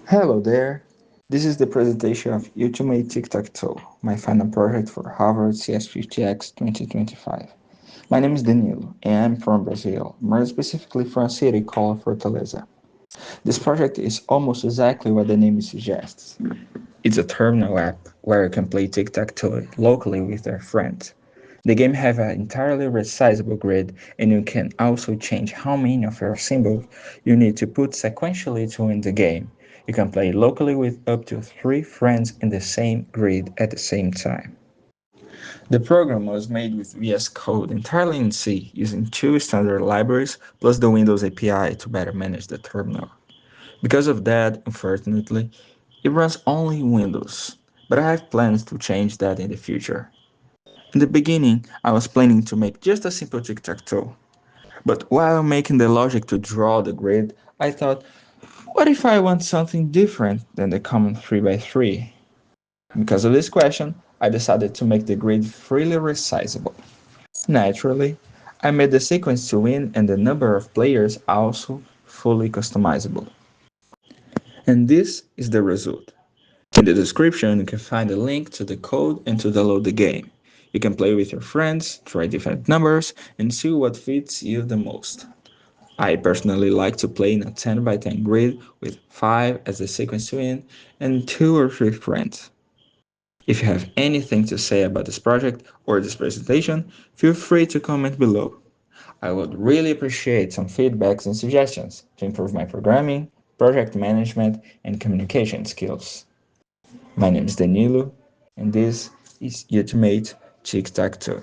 Hello there. This is the presentation of Ultimate Tic Tac, my final project for Harvard CS50x 2025. My name is Danilo, and I'm from Brazil, more specifically from a city called Fortaleza. This project is almost exactly what the name suggests. It's a terminal app where you can play Tic Tac Toe locally with your friends. The game has an entirely resizable grid, and you can also change how many of your symbols you need to put sequentially to win the game. You can play locally with up to 3 friends in the same grid at the same time. The program was made with VS Code entirely in C, using two standard libraries plus the Windows API to better manage the terminal. Because of that, unfortunately, it runs only in Windows, but I have plans to change that in the future. In the beginning, I was planning to make just a simple tic-tac-toe, but while making the logic to draw the grid, I thought, what if I want something different than the common 3 by 3? Because of this question, I decided to make the grid freely resizable. Naturally, I made the sequence to win and the number of players also fully customizable. And this is the result. In the description, you can find a link to the code and to download the game. You can play with your friends, try different numbers, and see what fits you the most. I personally like to play in a 10 by 10 grid with 5 as the sequence to win and 2 or 3 friends. If you have anything to say about this project or this presentation, feel free to comment below. I would really appreciate some feedbacks and suggestions to improve my programming, project management, and communication skills. My name is Danilo, and this is Ultimate Tic Tac Toe.